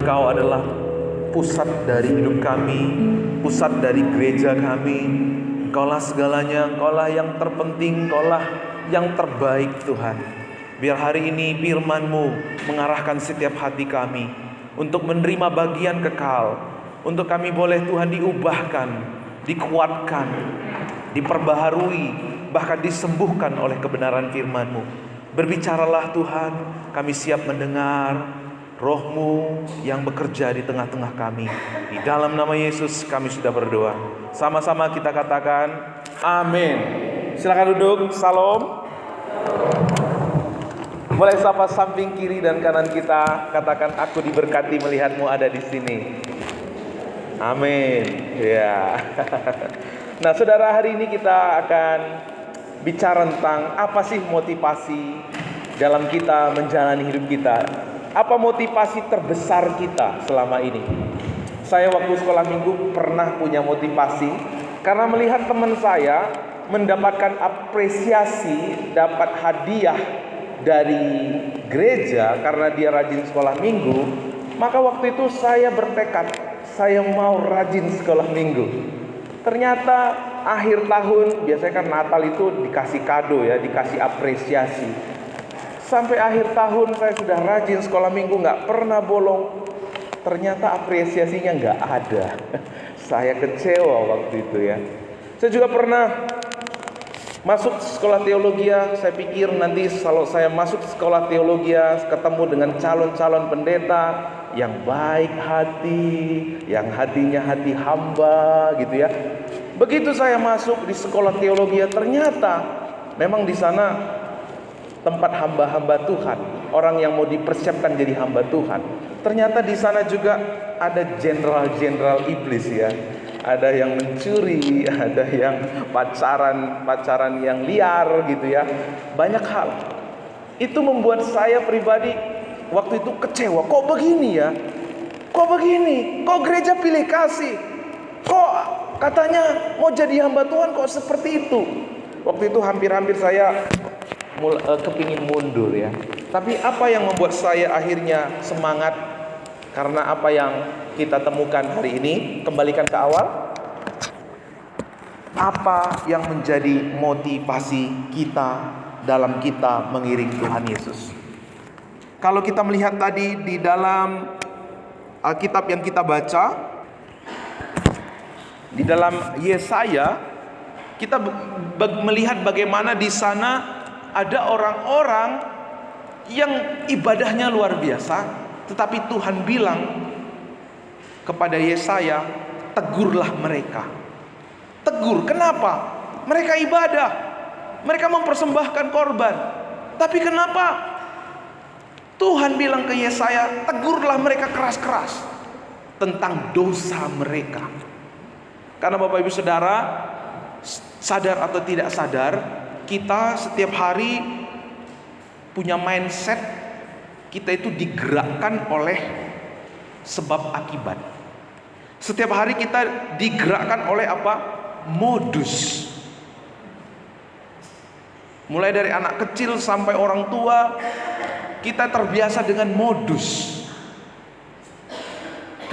Engkau adalah pusat dari hidup kami, pusat dari gereja kami. Engkaulah segalanya, Engkaulah yang terpenting, Engkaulah yang terbaik Tuhan. Biar hari ini firman-Mu mengarahkan setiap hati kami untuk menerima bagian kekal, untuk kami boleh Tuhan diubahkan, dikuatkan, diperbaharui, bahkan disembuhkan oleh kebenaran firman-Mu. Berbicaralah Tuhan, kami siap mendengar. Roh-Mu yang bekerja di tengah-tengah kami. Di dalam nama Yesus kami sudah berdoa. Sama-sama kita katakan amin. Silakan duduk. Salam. Boleh sapa samping kiri dan kanan kita, katakan aku diberkati melihat-Mu ada di sini. Amin. Ya. Nah, saudara, hari ini kita akan bicara tentang apa sih motivasi dalam kita menjalani hidup kita. Apa motivasi terbesar kita selama ini? Saya waktu sekolah minggu pernah punya motivasi karena melihat teman saya mendapatkan apresiasi, dapat hadiah dari gereja karena dia rajin sekolah minggu. Maka waktu itu saya bertekad, saya mau rajin sekolah minggu. Ternyata akhir tahun, biasanya kan Natal itu dikasih kado ya, dikasih apresiasi. Sampai akhir tahun saya sudah rajin sekolah minggu, gak pernah bolong. Ternyata apresiasinya gak ada. Saya kecewa waktu itu ya. Saya juga pernah masuk sekolah teologi. Saya pikir nanti kalau saya masuk sekolah teologi, ketemu dengan calon-calon pendeta yang baik hati, yang hatinya hati hamba gitu ya. Begitu saya masuk di sekolah teologi, ternyata memang di sana tempat hamba-hamba Tuhan, orang yang mau dipersiapkan jadi hamba Tuhan. Ternyata di sana juga ada jenderal-jenderal iblis ya. Ada yang mencuri, ada yang pacaran yang liar gitu ya. Banyak hal. Itu membuat saya pribadi waktu itu kecewa. Kok begini ya? Kok begini? Kok gereja pilih kasih? Kok katanya mau jadi hamba Tuhan kok seperti itu? Waktu itu hampir-hampir saya kepingin mundur ya. Tapi apa yang membuat saya akhirnya semangat? Karena apa yang kita temukan hari ini, kembalikan ke awal. Apa yang menjadi motivasi kita dalam kita mengiring Tuhan Yesus? Kalau kita melihat tadi di dalam Alkitab yang kita baca, di dalam Yesaya, kita melihat bagaimana di sana ada orang-orang yang ibadahnya luar biasa, tetapi Tuhan bilang kepada Yesaya, tegurlah mereka. Tegur, kenapa? Mereka ibadah, mereka mempersembahkan korban. Tapi kenapa? Tuhan bilang ke Yesaya, tegurlah mereka keras-keras tentang dosa mereka. Karena Bapak Ibu Saudara, sadar atau tidak sadar, kita setiap hari punya mindset, kita itu digerakkan oleh sebab akibat. Setiap hari kita digerakkan oleh apa? Modus. Mulai dari anak kecil sampai orang tua, kita terbiasa dengan modus.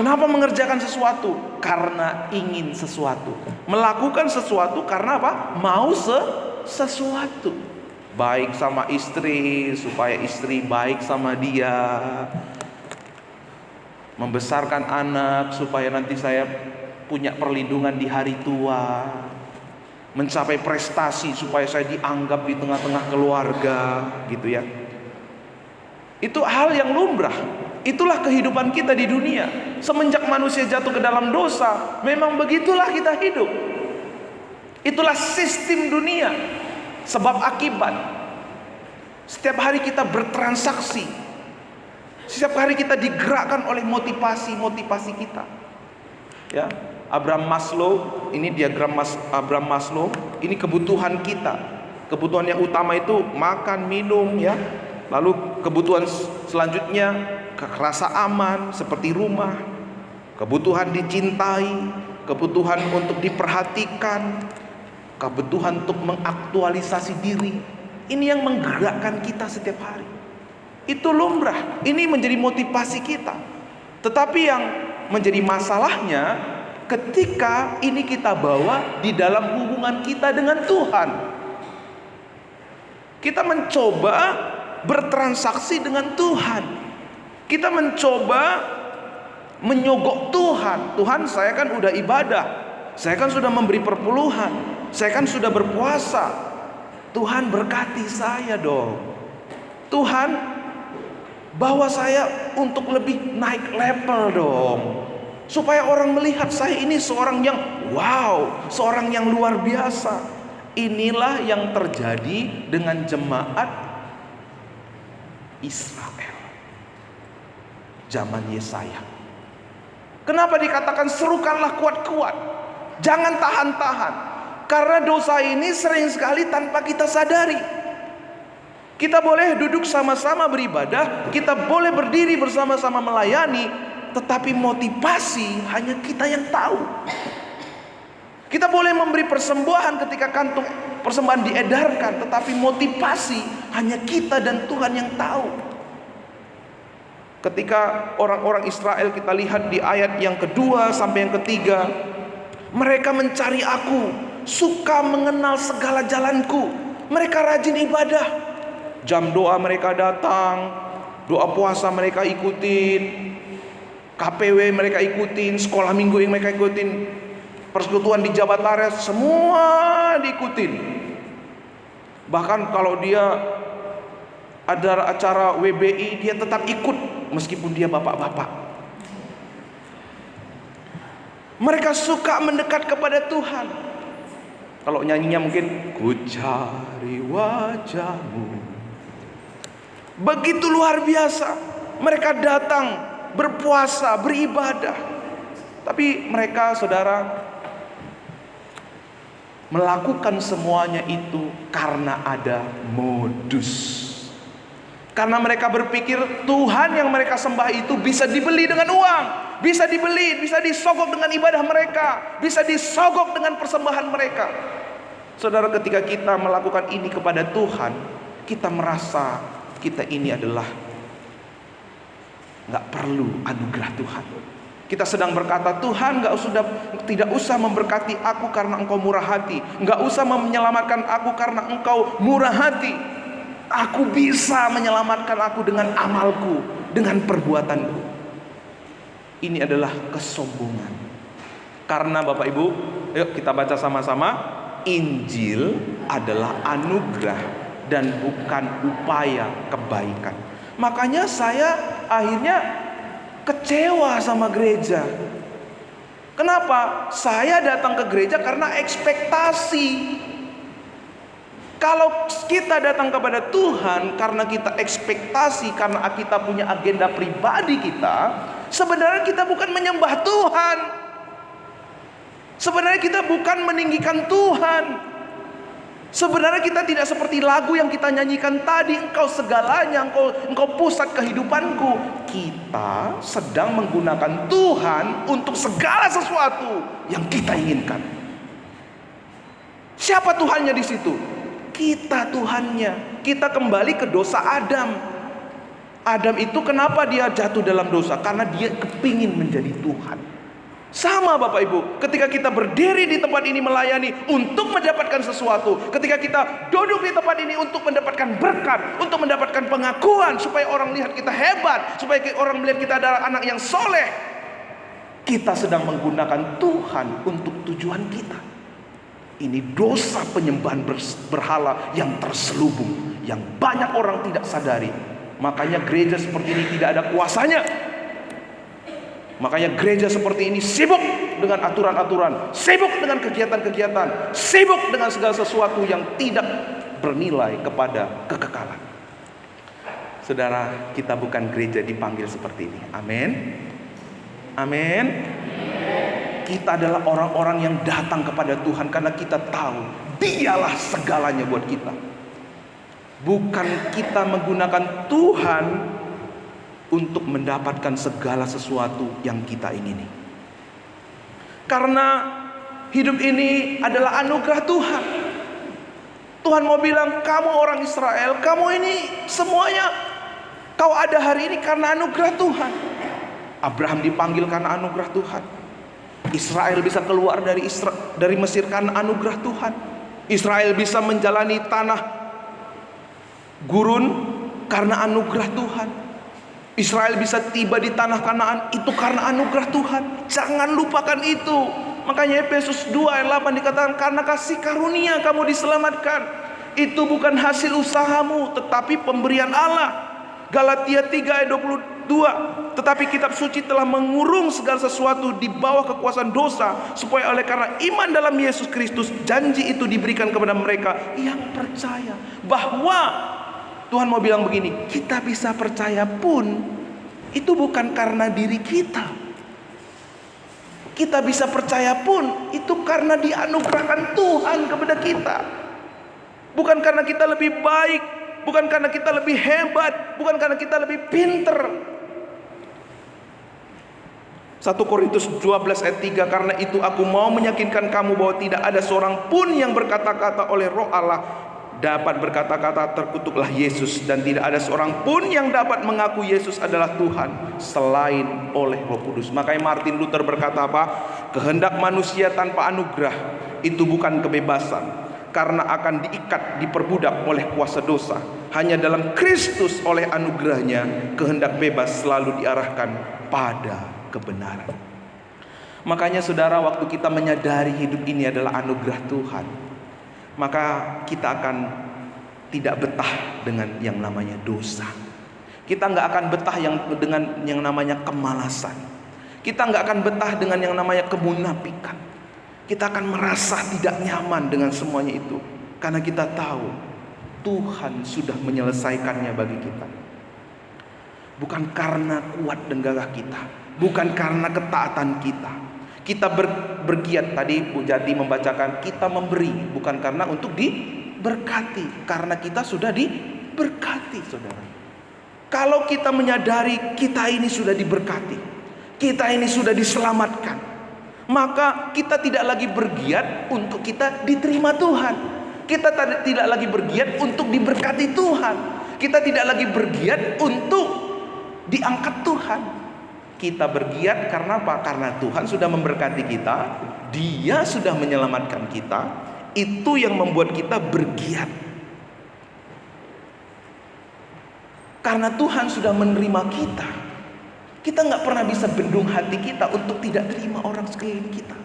Kenapa mengerjakan sesuatu? Karena ingin sesuatu. Melakukan sesuatu karena apa? Mau sesuatu. Baik sama istri, supaya istri baik sama dia. Membesarkan anak supaya nanti saya punya perlindungan di hari tua. Mencapai prestasi supaya saya dianggap di tengah-tengah keluarga, gitu ya. Itu hal yang lumrah. Itulah kehidupan kita di dunia. Semenjak manusia jatuh ke dalam dosa, memang begitulah kita hidup. Itulah sistem dunia. Sebab akibat. Setiap hari kita bertransaksi. Setiap hari kita digerakkan oleh motivasi kita. Ya, Abraham Maslow, ini diagram Abraham Maslow, ini kebutuhan kita. Kebutuhan yang utama itu makan, minum ya. Lalu kebutuhan selanjutnya rasa aman seperti rumah, kebutuhan dicintai, kebutuhan untuk diperhatikan, kebutuhan untuk mengaktualisasi diri. Ini yang menggerakkan kita setiap hari. Itu lumrah. Ini menjadi motivasi kita. Tetapi yang menjadi masalahnya ketika ini kita bawa di dalam hubungan kita dengan Tuhan. Kita mencoba bertransaksi dengan Tuhan. Kita mencoba menyogok Tuhan. Tuhan, saya kan udah ibadah. Saya kan sudah memberi perpuluhan. Saya kan sudah berpuasa. Tuhan berkati saya dong. Tuhan, bawa saya untuk lebih naik level dong. Supaya orang melihat saya ini seorang yang wow, seorang yang luar biasa. Inilah yang terjadi dengan jemaat Israel zaman Yesaya. Kenapa dikatakan serukanlah kuat-kuat, jangan tahan-tahan? Karena dosa ini sering sekali tanpa kita sadari. Kita boleh duduk sama-sama beribadah, kita boleh berdiri bersama-sama melayani, tetapi motivasi hanya kita yang tahu. Kita boleh memberi persembahan ketika kantung persembahan diedarkan, tetapi motivasi hanya kita dan Tuhan yang tahu. Ketika orang-orang Israel kita lihat di ayat yang kedua sampai yang ketiga, mereka mencari aku, suka mengenal segala jalanku. Mereka rajin ibadah. Jam doa mereka datang, doa puasa mereka ikutin, KPW mereka ikutin, sekolah minggu yang mereka ikutin, persekutuan di Jabat Tares semua diikutin. Bahkan kalau dia ada acara WBI dia tetap ikut meskipun dia bapak-bapak. Mereka suka mendekat kepada Tuhan. Kalau nyanyinya mungkin ku cari wajahmu. Begitu luar biasa. Mereka datang berpuasa, beribadah. Tapi mereka, saudara, melakukan semuanya itu karena ada modus. Karena mereka berpikir Tuhan yang mereka sembah itu bisa dibeli dengan uang, bisa dibeli, bisa disogok dengan ibadah mereka, bisa disogok dengan persembahan mereka. Saudara, ketika kita melakukan ini kepada Tuhan, kita merasa kita ini adalah gak perlu anugerah Tuhan. Kita sedang berkata, Tuhan tidak usah memberkati aku karena engkau murah hati, gak usah menyelamatkan aku karena engkau murah hati. Aku bisa menyelamatkan aku dengan amalku, dengan perbuatanku. Ini adalah kesombongan. Karena Bapak Ibu, yuk kita baca sama-sama. Injil adalah anugerah dan bukan upaya kebaikan. Makanya saya akhirnya kecewa sama gereja. Kenapa? Saya datang ke gereja karena ekspektasi. Kalau kita datang kepada Tuhan karena kita ekspektasi, karena kita punya agenda pribadi kita, sebenarnya kita bukan menyembah Tuhan. Sebenarnya kita bukan meninggikan Tuhan. Sebenarnya kita tidak seperti lagu yang kita nyanyikan tadi, engkau segalanya, engkau pusat kehidupanku. Kita sedang menggunakan Tuhan untuk segala sesuatu yang kita inginkan. Siapa Tuhannya di situ? Kita Tuhannya. Kita kembali ke dosa Adam. Adam itu kenapa dia jatuh dalam dosa? Karena dia kepingin menjadi Tuhan. Sama Bapak Ibu, ketika kita berdiri di tempat ini melayani untuk mendapatkan sesuatu, ketika kita duduk di tempat ini untuk mendapatkan berkat, untuk mendapatkan pengakuan, supaya orang lihat kita hebat, supaya orang melihat kita adalah anak yang soleh, kita sedang menggunakan Tuhan untuk tujuan kita. Ini dosa penyembahan berhala yang terselubung, yang banyak orang tidak sadari. Makanya gereja seperti ini tidak ada kuasanya. Makanya gereja seperti ini sibuk dengan aturan-aturan, sibuk dengan kegiatan-kegiatan, sibuk dengan segala sesuatu yang tidak bernilai kepada kekekalan. Saudara, kita bukan gereja dipanggil seperti ini. Amin. Amin. Kita adalah orang-orang yang datang kepada Tuhan karena kita tahu Dialah segalanya buat kita. Bukan kita menggunakan Tuhan untuk mendapatkan segala sesuatu yang kita ingini. Karena hidup ini adalah anugerah Tuhan. Tuhan mau bilang, kamu orang Israel, kamu ini semuanya kau ada hari ini karena anugerah Tuhan. Abraham dipanggil karena anugerah Tuhan. Israel bisa keluar dari Mesir karena anugerah Tuhan. Israel bisa menjalani tanah gurun karena anugerah Tuhan. Israel bisa tiba di tanah Kanaan itu karena anugerah Tuhan. Jangan lupakan itu. Makanya Efesus 2 ayat 8 dikatakan, karena kasih karunia kamu diselamatkan. Itu bukan hasil usahamu, tetapi pemberian Allah. Galatia 3 ayat 22, tetapi kitab suci telah mengurung segala sesuatu di bawah kekuasaan dosa, supaya oleh karena iman dalam Yesus Kristus, janji itu diberikan kepada mereka yang percaya. Bahwa Tuhan mau bilang begini, kita bisa percaya pun itu bukan karena diri kita. Kita bisa percaya pun itu karena dianugerahkan Tuhan kepada kita. Bukan karena kita lebih baik, bukan karena kita lebih hebat, bukan karena kita lebih pinter. 1 Korintus 12 ayat 3, karena itu aku mau meyakinkan kamu bahwa tidak ada seorang pun yang berkata-kata oleh Roh Allah dapat berkata-kata terkutuklah Yesus, dan tidak ada seorang pun yang dapat mengaku Yesus adalah Tuhan selain oleh Roh Kudus. Makanya Martin Luther berkata apa? Kehendak manusia tanpa anugerah itu bukan kebebasan, karena akan diikat, diperbudak oleh kuasa dosa. Hanya dalam Kristus oleh anugerahnya kehendak bebas selalu diarahkan pada kebenaran. Makanya saudara, waktu kita menyadari hidup ini adalah anugerah Tuhan, maka kita akan tidak betah dengan yang namanya dosa. Kita nggak akan betah dengan yang namanya kemalasan. Kita nggak akan betah dengan yang namanya kemunafikan. Kita akan merasa tidak nyaman dengan semuanya itu, karena kita tahu Tuhan sudah menyelesaikannya bagi kita. Bukan karena kuat dan gagah kita, bukan karena ketaatan kita. Kita bergiat, tadi Bu Jati membacakan, kita memberi bukan karena untuk diberkati, karena kita sudah diberkati, saudara. Kalau kita menyadari kita ini sudah diberkati, kita ini sudah diselamatkan, maka kita tidak lagi bergiat untuk kita diterima Tuhan. Kita tidak lagi bergiat untuk diberkati Tuhan. Kita tidak lagi bergiat untuk diangkat Tuhan. Kita bergiat karena apa? Karena Tuhan sudah memberkati kita, Dia sudah menyelamatkan kita. Itu yang membuat kita bergiat. Karena Tuhan sudah menerima kita, kita nggak pernah bisa bendung hati kita untuk tidak terima orang sekeliling kita.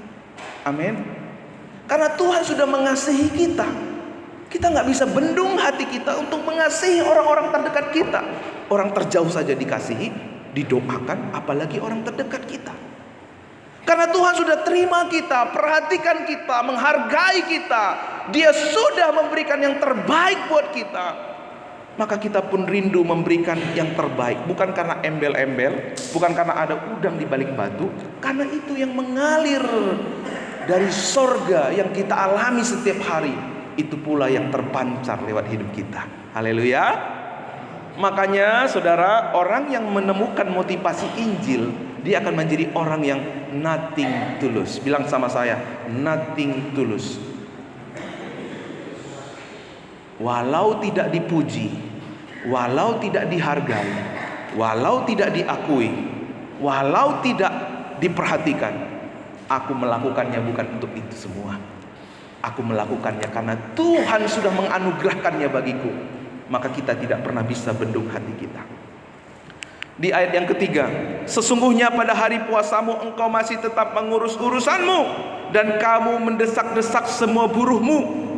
Amin. Karena Tuhan sudah mengasihi kita, kita nggak bisa bendung hati kita untuk mengasihi orang-orang terdekat kita. Orang terjauh saja dikasihi, didoakan, apalagi orang terdekat kita. Karena Tuhan sudah terima kita, perhatikan kita, menghargai kita, Dia sudah memberikan yang terbaik buat kita, maka kita pun rindu memberikan yang terbaik. Bukan karena embel-embel, bukan karena ada udang di balik batu, karena itu yang mengalir dari sorga yang kita alami setiap hari. Itu pula yang terpancar lewat hidup kita. Haleluya. Makanya saudara, orang yang menemukan motivasi Injil, dia akan menjadi orang yang nothing tulus. Bilang sama saya, nothing tulus. Walau tidak dipuji, walau tidak dihargai, walau tidak diakui, walau tidak diperhatikan, aku melakukannya bukan untuk itu semua. Aku melakukannya karena Tuhan sudah menganugerahkannya bagiku. Maka kita tidak pernah bisa bendung hati kita. Di ayat yang ketiga, sesungguhnya pada hari puasamu engkau masih tetap mengurus urusanmu, dan kamu mendesak-desak semua buruhmu.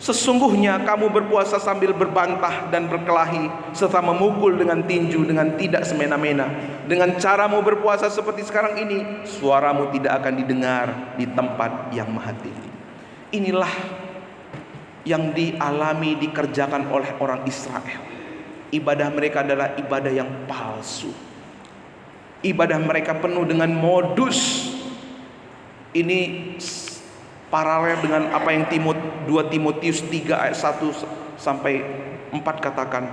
Sesungguhnya kamu berpuasa sambil berbantah dan berkelahi, serta memukul dengan tinju dengan tidak semena-mena. Dengan caramu berpuasa seperti sekarang ini, suaramu tidak akan didengar di tempat yang maha tinggi. Inilah yang dialami, dikerjakan oleh orang Israel. Ibadah mereka adalah ibadah yang palsu. Ibadah mereka penuh dengan modus. Ini paralel dengan apa yang 2 Timotius 3 ayat 1 sampai 4 katakan.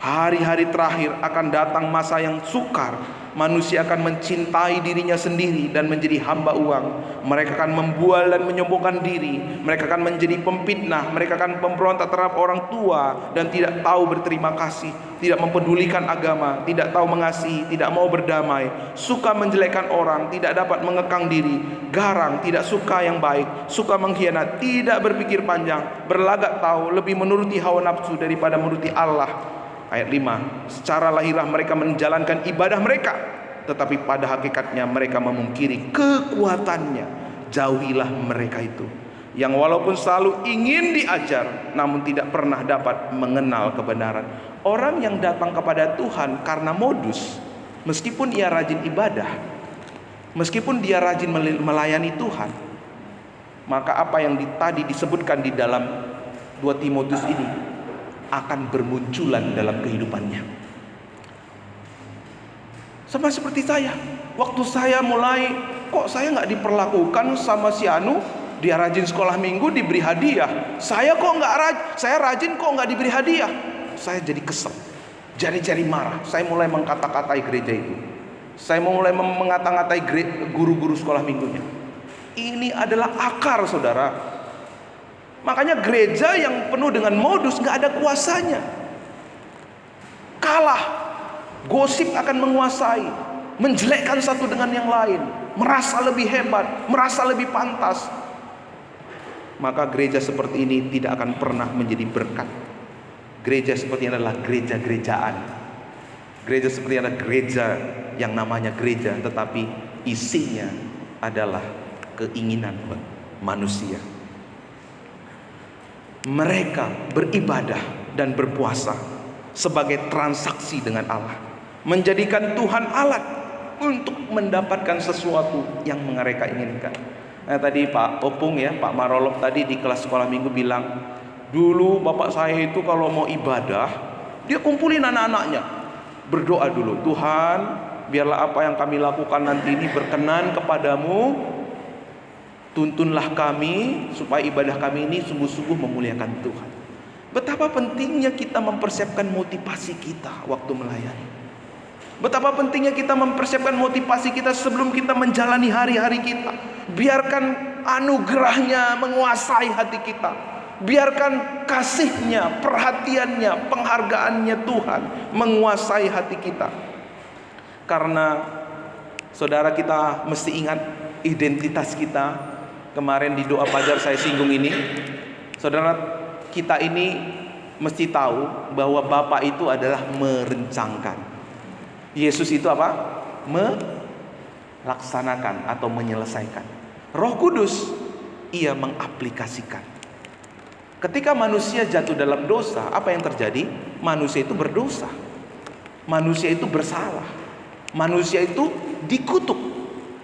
Hari-hari terakhir akan datang masa yang sukar. Manusia akan mencintai dirinya sendiri dan menjadi hamba uang. Mereka akan membual dan menyombongkan diri. Mereka akan menjadi pemfitnah. Mereka akan memberontak terhadap orang tua dan tidak tahu berterima kasih, tidak mempedulikan agama, tidak tahu mengasihi, tidak mau berdamai, suka menjelekkan orang, tidak dapat mengekang diri, garang, tidak suka yang baik, suka mengkhianat, tidak berpikir panjang, berlagak tahu, lebih menuruti hawa nafsu daripada menuruti Allah. Ayat 5, secara lahiriah mereka menjalankan ibadah mereka, tetapi pada hakikatnya mereka memungkiri kekuatannya. Jauhilah mereka itu, yang walaupun selalu ingin diajar, namun tidak pernah dapat mengenal kebenaran. Orang yang datang kepada Tuhan karena modus, meskipun ia rajin ibadah, meskipun dia rajin melayani Tuhan, maka apa yang tadi disebutkan di dalam 2 Timotius ini akan bermunculan dalam kehidupannya. Sama seperti saya, waktu saya mulai, kok saya nggak diperlakukan sama si Anu, dia rajin sekolah minggu diberi hadiah, saya kok nggak rajin, saya rajin kok nggak diberi hadiah. Saya jadi kesel, jadi marah. Saya mulai mengkata-katai gereja itu. Saya mulai mengata-ngatai guru-guru sekolah minggunya. Ini adalah akar, saudara. Makanya gereja yang penuh dengan modus gak ada kuasanya. Kalah. Gosip akan menguasai, menjelekkan satu dengan yang lain, merasa lebih hebat, merasa lebih pantas. Maka gereja seperti ini tidak akan pernah menjadi berkat. Gereja seperti ini adalah gereja-gerejaan. Gereja seperti ini adalah gereja yang namanya gereja, tetapi isinya adalah keinginan manusia. Mereka beribadah dan berpuasa sebagai transaksi dengan Allah, menjadikan Tuhan alat untuk mendapatkan sesuatu yang mereka inginkan. Nah, tadi Pak Opung ya, Pak Marolop tadi di kelas sekolah minggu bilang, dulu bapak saya itu kalau mau ibadah, dia kumpulin anak-anaknya, berdoa dulu, Tuhan biarlah apa yang kami lakukan nanti ini berkenan kepadamu. Tuntunlah kami supaya ibadah kami ini sungguh-sungguh memuliakan Tuhan. Betapa pentingnya kita mempersiapkan motivasi kita waktu melayani. Betapa pentingnya kita mempersiapkan motivasi kita sebelum kita menjalani hari-hari kita. Biarkan anugerahnya menguasai hati kita. Biarkan kasihnya, perhatiannya, penghargaannya Tuhan menguasai hati kita. Karena saudara, kita mesti ingat identitas kita. Kemarin di doa fajar saya singgung ini. Saudara, kita ini mesti tahu bahwa Bapa itu adalah merencangkan. Yesus itu apa? Melaksanakan atau menyelesaikan. Roh Kudus, ia mengaplikasikan. Ketika manusia jatuh dalam dosa, apa yang terjadi? Manusia itu berdosa. Manusia itu bersalah. Manusia itu dikutuk.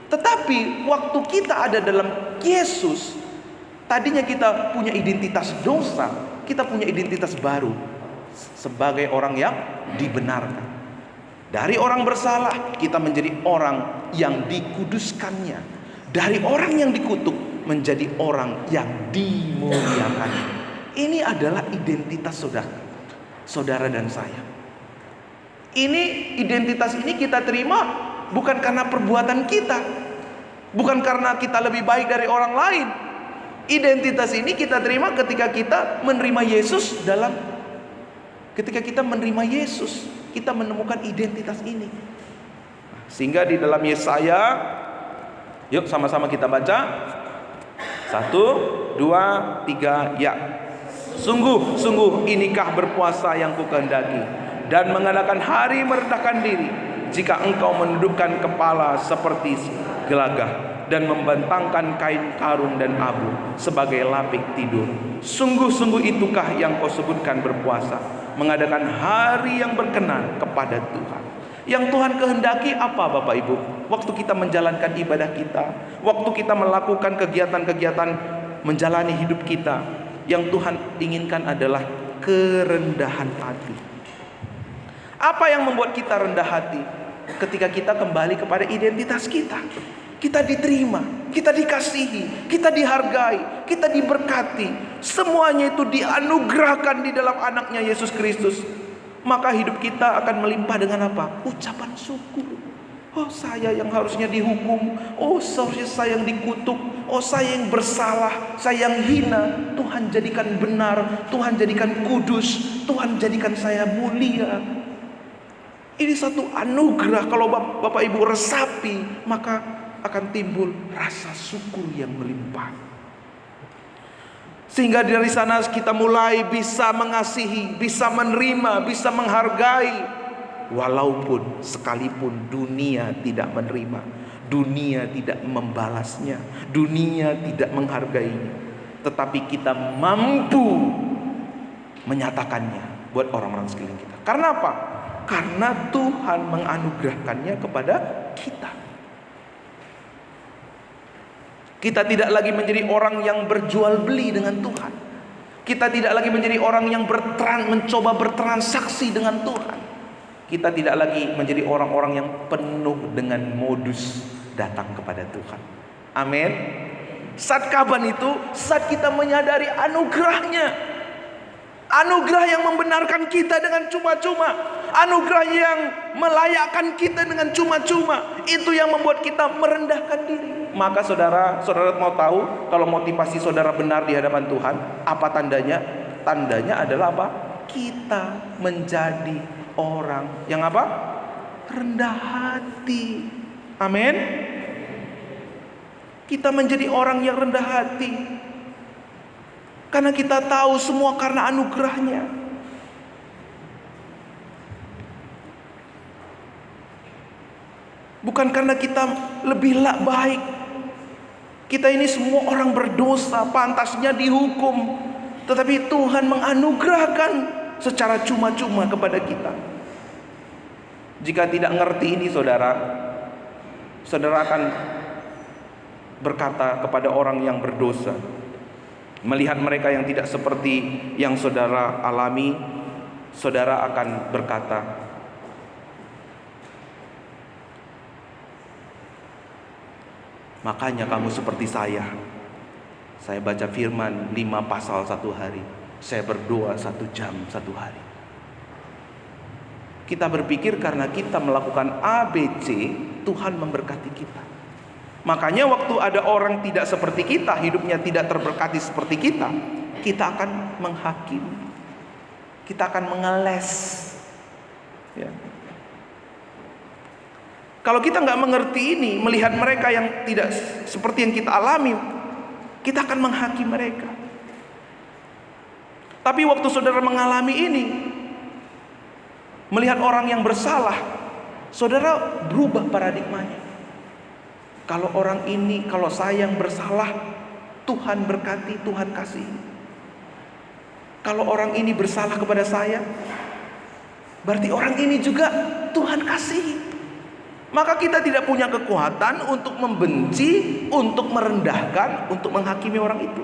Tetapi waktu kita ada dalam Yesus, tadinya kita punya identitas dosa, kita punya identitas baru sebagai orang yang dibenarkan. Dari orang bersalah kita menjadi orang yang dikuduskannya. Dari orang yang dikutuk menjadi orang yang dimuliakan. Ini adalah identitas saudara dan saya. Ini identitas ini kita terima bukan karena perbuatan kita, bukan karena kita lebih baik dari orang lain. Identitas ini kita terima ketika kita menerima Yesus. Ketika kita menerima Yesus, kita menemukan identitas ini. Sehingga di dalam Yesaya, yuk sama-sama kita baca. 1, 2, 3, ya. Sungguh inikah berpuasa yang kukehendaki, dan mengadakan hari merendahkan diri, jika engkau menundukkan kepala seperti gelagah dan membentangkan kain karung dan abu sebagai lapik tidur. Sungguh itukah yang kau sebutkan berpuasa, mengadakan hari yang berkenan kepada Tuhan. Yang Tuhan kehendaki apa Bapak Ibu? Waktu kita menjalankan ibadah kita, waktu kita melakukan kegiatan-kegiatan menjalani hidup kita, yang Tuhan inginkan adalah kerendahan hati. Apa yang membuat kita rendah hati? Ketika kita kembali kepada identitas kita. Kita diterima, kita dikasihi, kita dihargai, kita diberkati. Semuanya itu dianugerahkan di dalam anaknya Yesus Kristus. maka hidup kita akan melimpah dengan apa? Ucapan syukur. Oh, saya yang harusnya dihukum, oh seharusnya saya yang dikutuk, oh saya yang bersalah, saya yang hina. Tuhan jadikan benar, Tuhan jadikan kudus, Tuhan jadikan saya mulia. Ini satu anugerah. Kalau Bapak Ibu resapi, maka akan timbul rasa syukur yang melimpah. Sehingga dari sana kita mulai bisa mengasihi, bisa menerima, bisa menghargai. Walaupun sekalipun dunia tidak menerima, dunia tidak membalasnya, dunia tidak menghargainya, tetapi kita mampu menyatakannya buat orang-orang sekeliling kita. Karena apa? Karena Tuhan menganugerahkannya kepada kita. Kita tidak lagi menjadi orang yang berjual beli dengan Tuhan. Kita tidak lagi menjadi orang yang mencoba bertransaksi dengan Tuhan. Kita tidak lagi menjadi orang-orang yang penuh dengan modus datang kepada Tuhan. Amin. Saat kapan itu? Saat kita menyadari anugerahnya. Anugerah yang membenarkan kita dengan cuma-cuma. Anugerah yang melayakkan kita dengan cuma-cuma. Itu yang membuat kita merendahkan diri. Maka saudara mau tahu kalau motivasi saudara benar di hadapan Tuhan, apa tandanya? Tandanya adalah apa? Kita menjadi orang yang apa? Rendah hati. Amin. Kita menjadi orang yang rendah hati. Karena kita tahu semua karena anugerahnya. Bukan karena kita lebih baik. Kita ini semua orang berdosa, pantasnya dihukum. Tetapi Tuhan menganugerahkan secara cuma-cuma kepada kita. Jika tidak ngerti ini saudara akan berkata kepada orang yang berdosa, melihat mereka yang tidak seperti yang saudara alami, saudara akan berkata, makanya kamu seperti saya baca firman 5 pasal 1 hari, saya berdoa 1 jam 1 hari. Kita berpikir karena kita melakukan ABC, Tuhan memberkati kita. Makanya waktu ada orang tidak seperti kita, hidupnya tidak terberkati seperti kita akan menghakimi, kita akan mengeles. Ya. Kalau kita nggak mengerti ini, melihat mereka yang tidak seperti yang kita alami, kita akan menghakimi mereka. Tapi waktu saudara mengalami ini, melihat orang yang bersalah, saudara berubah paradigmanya. Kalau orang ini, kalau saya yang bersalah, Tuhan berkati, Tuhan kasih. Kalau orang ini bersalah kepada saya, berarti orang ini juga Tuhan kasih. Maka kita tidak punya kekuatan untuk membenci, untuk merendahkan, untuk menghakimi orang itu.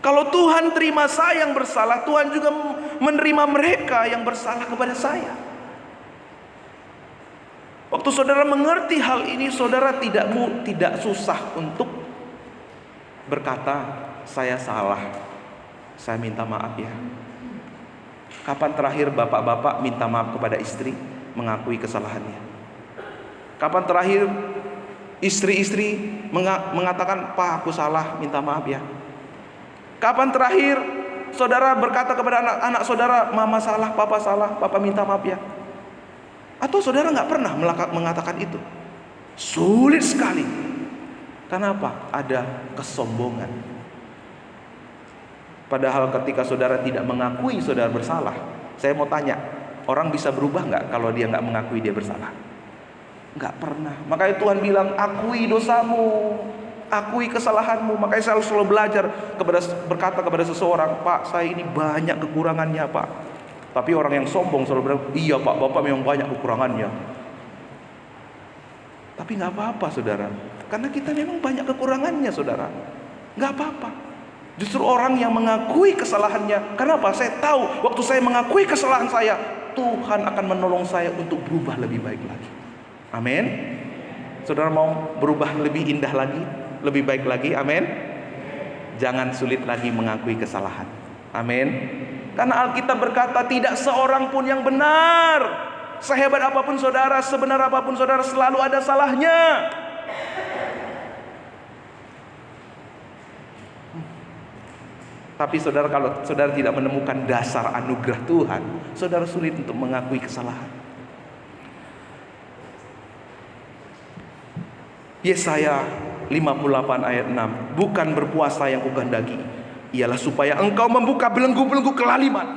Kalau Tuhan terima saya yang bersalah, Tuhan juga menerima mereka yang bersalah kepada saya. Waktu saudara mengerti hal ini, saudara tidak susah untuk berkata, saya salah, saya minta maaf ya. Kapan terakhir bapak-bapak minta maaf kepada istri, mengakui kesalahannya? Kapan terakhir istri-istri mengatakan, Pak aku salah, minta maaf ya? Kapan terakhir saudara berkata kepada anak-anak saudara, mama salah, papa minta maaf ya? Atau saudara nggak pernah mengatakan itu? Sulit sekali. Kenapa? Ada kesombongan. Padahal ketika saudara tidak mengakui saudara bersalah, saya mau tanya, orang bisa berubah nggak kalau dia nggak mengakui dia bersalah? Nggak pernah. Makanya Tuhan bilang, akui dosamu, akui kesalahanmu. Makanya saya selalu belajar berkata kepada seseorang, Pak saya ini banyak kekurangannya Pak. Tapi orang yang sombong selalu bilang, iya Pak, Bapak memang banyak kekurangannya. Tapi nggak apa-apa saudara, karena kita memang banyak kekurangannya saudara. Nggak apa-apa. Justru orang yang mengakui kesalahannya, karena apa? Saya tahu waktu saya mengakui kesalahan saya, Tuhan akan menolong saya untuk berubah lebih baik lagi. Amin. Saudara mau berubah lebih indah lagi, lebih baik lagi? Amin. Jangan sulit lagi mengakui kesalahan. Amin. Karena Alkitab berkata tidak seorang pun yang benar. Sehebat apapun saudara, sebenar apapun saudara, selalu ada salahnya. Tapi saudara, kalau saudara tidak menemukan dasar anugerah Tuhan, saudara sulit untuk mengakui kesalahan. Yesaya 58 ayat 6, bukan berpuasa yang kukehendaki, ialah supaya engkau membuka belenggu-belenggu kelaliman,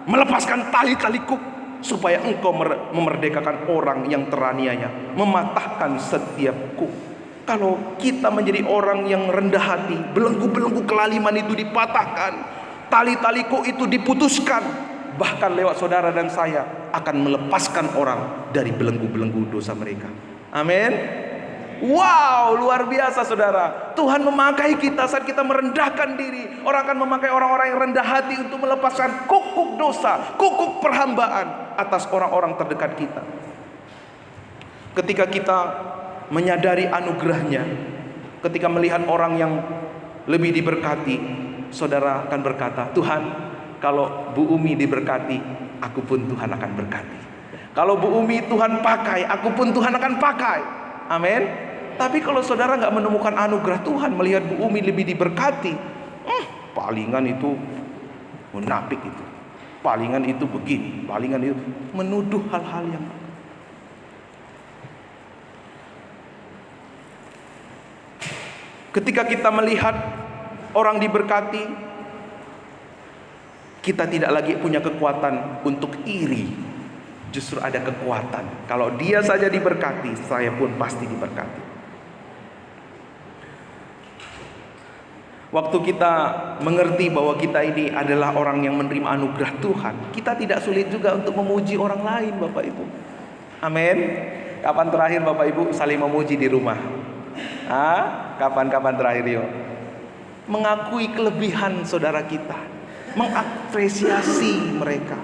melepaskan tali-tali kuk, supaya engkau memerdekakan orang yang teraniaya, mematahkan setiap kuk. Kalau kita menjadi orang yang rendah hati, belenggu-belenggu kelaliman itu dipatahkan, tali-tali kuk itu diputuskan, bahkan lewat saudara dan saya akan melepaskan orang dari belenggu-belenggu dosa mereka. Amin. Wow, luar biasa saudara. Tuhan memakai kita saat kita merendahkan diri. Orang akan memakai orang-orang yang rendah hati untuk melepaskan kuk-kuk dosa, kuk-kuk perhambaan atas orang-orang terdekat kita. Ketika kita menyadari anugerahnya, ketika melihat orang yang lebih diberkati, saudara akan berkata, Tuhan, kalau Bu Umi diberkati, aku pun Tuhan akan berkati. Kalau Bu Umi Tuhan pakai, aku pun Tuhan akan pakai. Amin. Tapi kalau saudara nggak menemukan anugerah Tuhan, melihat Bu Umi lebih diberkati, palingan itu munafik itu, palingan itu begini, palingan itu, menuduh hal-hal yang. Ketika kita melihat orang diberkati, kita tidak lagi punya kekuatan untuk iri. Justru ada kekuatan, kalau dia saja diberkati, saya pun pasti diberkati. Waktu kita mengerti bahwa kita ini adalah orang yang menerima anugerah Tuhan, kita tidak sulit juga untuk memuji orang lain, Bapak Ibu. Amin. Kapan terakhir Bapak Ibu saling memuji di rumah? Kapan terakhir yuk? Mengakui kelebihan saudara kita, mengapresiasi mereka.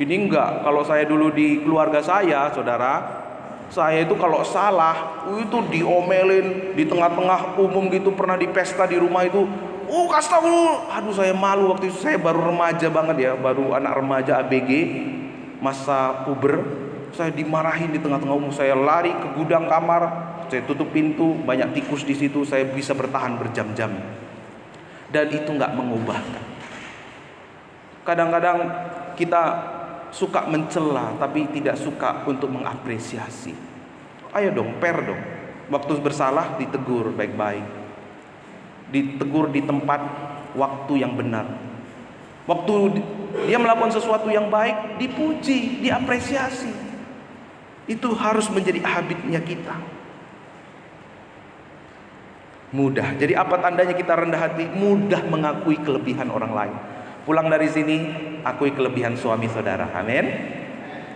Ini enggak, kalau saya dulu di keluarga saya, saudara, saya itu kalau salah itu diomelin di tengah-tengah umum gitu, pernah di pesta di rumah itu, kasih tahu, aduh saya malu. Waktu itu saya baru remaja banget ya, baru anak remaja ABG, masa puber. Saya dimarahin di tengah-tengah umum, saya lari ke gudang kamar, saya tutup pintu, banyak tikus di situ, saya bisa bertahan berjam-jam. Dan itu nggak mengubahkan. Kadang-kadang kita suka mencela tapi tidak suka untuk mengapresiasi. Ayo dong, fair dong. Waktu bersalah ditegur baik-baik, ditegur di tempat waktu yang benar. Waktu dia melakukan sesuatu yang baik, dipuji, diapresiasi. Itu harus menjadi habitnya kita. Mudah. Jadi apa tandanya kita rendah hati? Mudah mengakui kelebihan orang lain. Pulang dari sini, akui kelebihan suami saudara. Amin.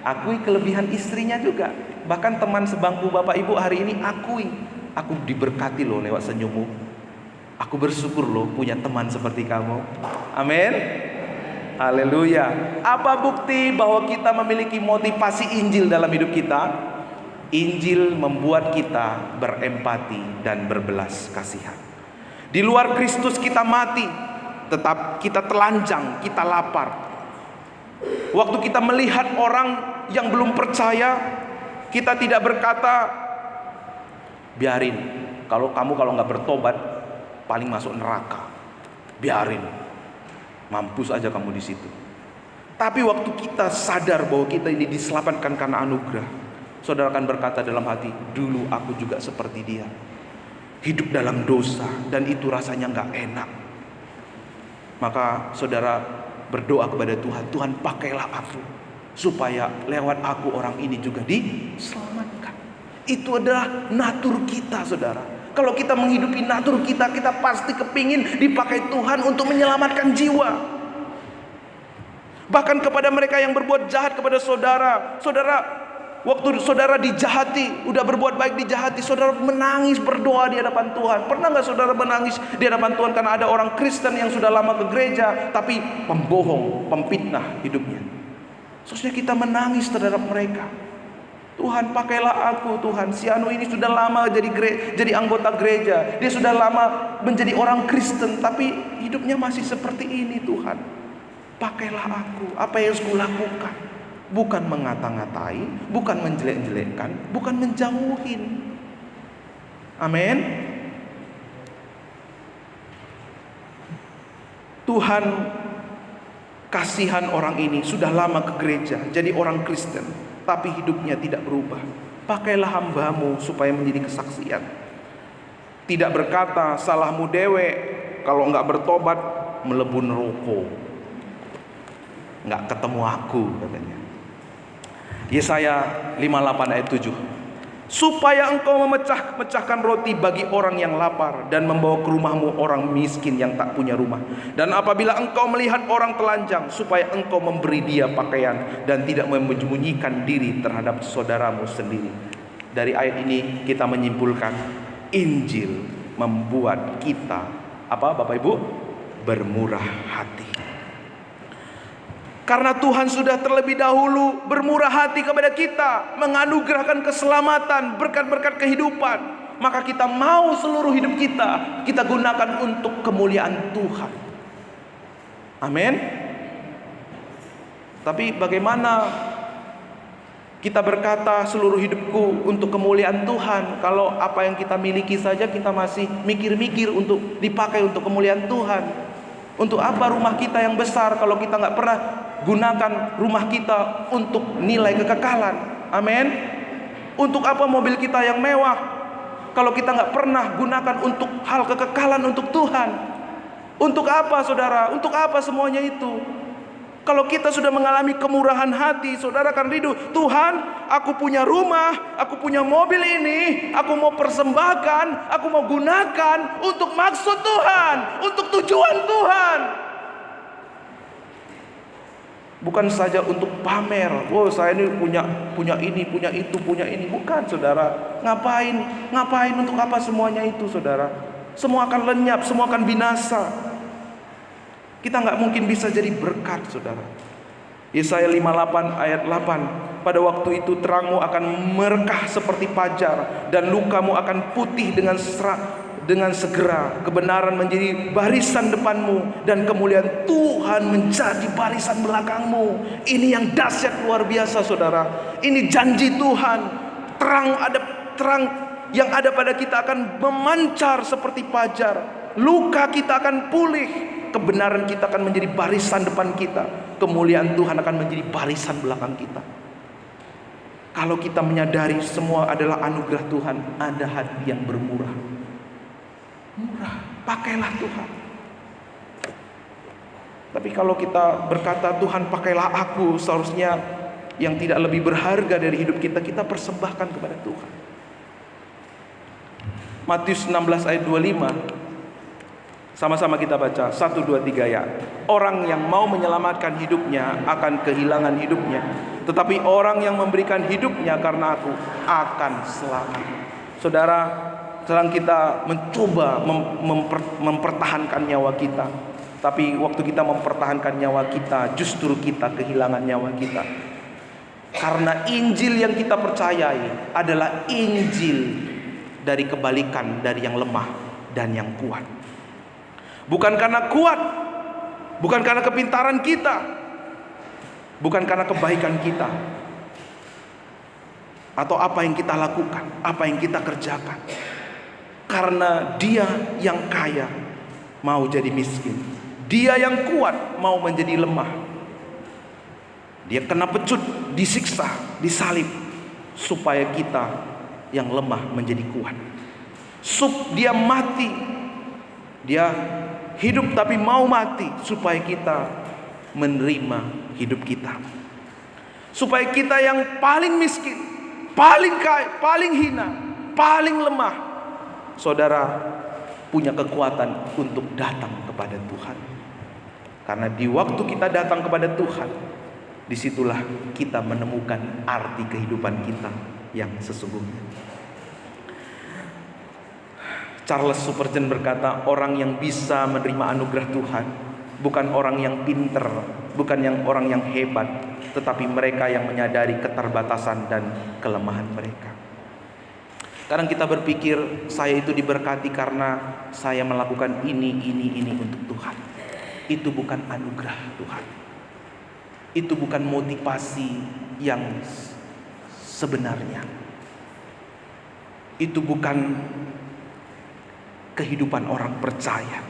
Akui kelebihan istrinya juga. Bahkan teman sebangku Bapak Ibu hari ini akui, aku diberkati loh lewat senyummu. Aku bersyukur loh punya teman seperti kamu. Amin. Haleluya. Apa bukti bahwa kita memiliki motivasi Injil dalam hidup kita? Injil membuat kita berempati dan berbelas kasihan. Di luar Kristus kita mati, tetap kita telanjang, kita lapar. Waktu kita melihat orang yang belum percaya, kita tidak berkata, biarin, kalau nggak bertobat paling masuk neraka, biarin, mampus aja kamu di situ. Tapi waktu kita sadar bahwa kita ini diselamatkan karena anugerah, saudara akan berkata dalam hati, dulu aku juga seperti dia, hidup dalam dosa, dan itu rasanya nggak enak. Maka saudara berdoa kepada Tuhan, Tuhan pakailah aku, supaya lewat aku orang ini juga diselamatkan. Itu adalah natur kita, saudara. Kalau kita menghidupi natur kita, kita pasti kepingin dipakai Tuhan untuk menyelamatkan jiwa. Bahkan kepada mereka yang berbuat jahat kepada saudara, waktu saudara dijahati, udah berbuat baik dijahati, saudara menangis berdoa di hadapan Tuhan. Pernah gak saudara menangis di hadapan Tuhan karena ada orang Kristen yang sudah lama ke gereja tapi pembohong, pemfitnah hidupnya? Seharusnya kita menangis terhadap mereka. Tuhan pakailah aku, Tuhan. Si Anu ini sudah lama jadi anggota gereja, dia sudah lama menjadi orang Kristen, tapi hidupnya masih seperti ini, Tuhan. Pakailah aku, apa yang harus kulakukan. Bukan mengata-ngatai, bukan menjelek-jelekkan, bukan menjauhin. Amin. Tuhan kasihan orang ini sudah lama ke gereja, jadi orang Kristen, tapi hidupnya tidak berubah. Pakailah hambamu supaya menjadi kesaksian. Tidak berkata salahmu dewe, kalau enggak bertobat melebu neraka. Enggak ketemu aku, katanya. Yesaya 58 ayat 7. Supaya engkau memecahkan roti bagi orang yang lapar dan membawa ke rumahmu orang miskin yang tak punya rumah. Dan apabila engkau melihat orang telanjang, supaya engkau memberi dia pakaian dan tidak menyembunyikan diri terhadap saudaramu sendiri. Dari ayat ini kita menyimpulkan Injil membuat kita Bapak Ibu? Bermurah hati. Karena Tuhan sudah terlebih dahulu bermurah hati kepada kita, menganugerahkan keselamatan, berkat-berkat kehidupan, maka kita mau seluruh hidup kita gunakan untuk kemuliaan Tuhan. Amin. Tapi bagaimana kita berkata seluruh hidupku untuk kemuliaan Tuhan, kalau apa yang kita miliki saja kita masih mikir-mikir untuk dipakai untuk kemuliaan Tuhan? Untuk apa rumah kita yang besar kalau kita nggak pernah gunakan rumah kita untuk nilai kekekalan? Amin. Untuk apa mobil kita yang mewah kalau kita nggak pernah gunakan untuk hal kekekalan untuk Tuhan? Untuk apa saudara? Untuk apa semuanya itu? Kalau kita sudah mengalami kemurahan hati, saudara akan rindu, Tuhan, aku punya rumah, aku punya mobil ini, aku mau persembahkan, aku mau gunakan untuk maksud Tuhan, untuk tujuan Tuhan. Bukan saja untuk pamer. Oh, saya ini punya ini, punya itu, punya ini. Bukan, saudara. Ngapain untuk apa semuanya itu, saudara? Semua akan lenyap, semua akan binasa. Kita nggak mungkin bisa jadi berkat, saudara. Yesaya 58 ayat 8. Pada waktu itu terangmu akan merkah seperti fajar, dan lukamu akan putih dengan segera. Kebenaran menjadi barisan depanmu, dan kemuliaan Tuhan menjadi barisan belakangmu. Ini yang dahsyat luar biasa, saudara. Ini janji Tuhan. Terang yang ada pada kita akan memancar seperti fajar. Luka kita akan pulih. Kebenaran kita akan menjadi barisan depan kita. Kemuliaan Tuhan akan menjadi barisan belakang kita. Kalau kita menyadari semua adalah anugerah Tuhan, ada hati yang bermurah. Murah, pakailah Tuhan. Tapi kalau kita berkata Tuhan pakailah aku, seharusnya yang tidak lebih berharga dari hidup kita persembahkan kepada Tuhan. Matius 16 ayat 25. Sama-sama kita baca 1, 2, 3 ya. Orang yang mau menyelamatkan hidupnya akan kehilangan hidupnya, tetapi orang yang memberikan hidupnya karena aku akan selamat. Saudara, sedang kita mencoba mempertahankan nyawa kita, tapi waktu kita mempertahankan nyawa kita, justru kita kehilangan nyawa kita. Karena Injil yang kita percayai adalah Injil dari kebalikan dari yang lemah dan yang kuat. Bukan karena kuat, bukan karena kepintaran kita, bukan karena kebaikan kita, atau apa yang kita lakukan, apa yang kita kerjakan. Karena Dia yang kaya mau jadi miskin, Dia yang kuat mau menjadi lemah. Dia kena pecut, disiksa, disalib, supaya kita yang lemah menjadi kuat. Dia mati, Dia hidup tapi mau mati supaya kita menerima hidup kita. Supaya kita yang paling miskin, paling kaya, paling hina, paling lemah, saudara punya kekuatan untuk datang kepada Tuhan. Karena di waktu kita datang kepada Tuhan, disitulah kita menemukan arti kehidupan kita yang sesungguhnya. Charles Spurgeon berkata, orang yang bisa menerima anugerah Tuhan bukan orang yang pinter, bukan orang yang hebat, tetapi mereka yang menyadari keterbatasan dan kelemahan mereka. Kadang kita berpikir, saya itu diberkati karena saya melakukan ini untuk Tuhan. Itu bukan anugerah Tuhan. itu bukan motivasi yang sebenarnya. Itu bukan kehidupan orang percaya.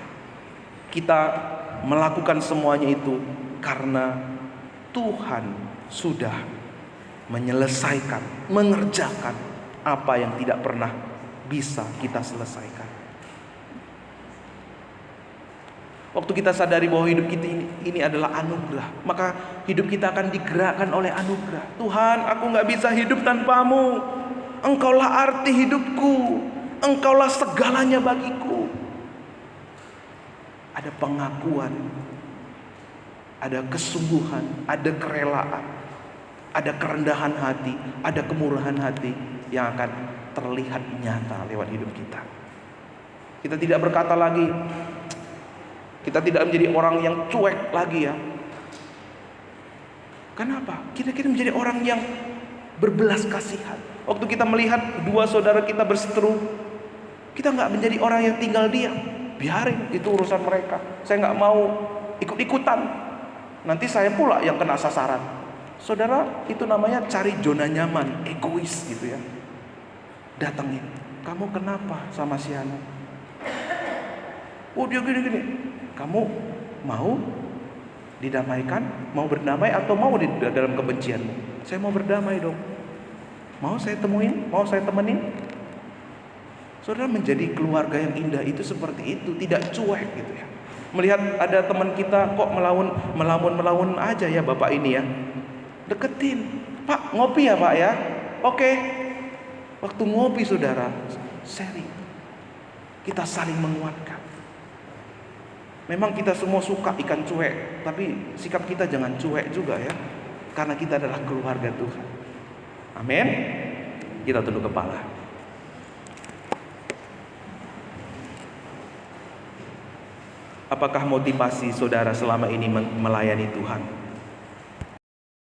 Kita melakukan semuanya itu karena Tuhan sudah menyelesaikan, mengerjakan apa yang tidak pernah bisa kita selesaikan. Waktu kita sadari bahwa hidup kita ini adalah anugerah, maka hidup kita akan digerakkan oleh anugerah. Tuhan, aku gak bisa hidup tanpamu. Engkaulah arti hidupku. Engkaulah segalanya bagiku. Ada pengakuan, ada kesungguhan, ada kerelaan, ada kerendahan hati, ada kemurahan hati yang akan terlihat nyata lewat hidup kita. Kita tidak berkata lagi, kita tidak menjadi orang yang cuek lagi ya. Kenapa? Kita menjadi orang yang berbelas kasihan. Waktu kita melihat dua saudara kita berseteru, kita nggak menjadi orang yang tinggal diam. Biarin, itu urusan mereka. Saya nggak mau ikut-ikutan. Nanti saya pula yang kena sasaran. Saudara, itu namanya cari zona nyaman, egois gitu ya. Datangin, kamu kenapa sama si Anu? Oh dia gini-gini. Kamu mau didamaikan, mau berdamai atau mau di dalam kebencianmu? Saya mau berdamai dong. Mau saya temuin, mau saya temenin. Saudara, menjadi keluarga yang indah itu seperti itu, tidak cuek gitu ya. Melihat ada teman kita kok melamun aja ya bapak ini ya. Deketin, Pak ngopi ya Pak ya. Oke. Waktu ngopi saudara, sharing. Kita saling menguatkan. Memang kita semua suka ikan cuek, tapi sikap kita jangan cuek juga ya. Karena kita adalah keluarga Tuhan. Amin. Kita tunduk kepala. Apakah motivasi saudara selama ini melayani Tuhan?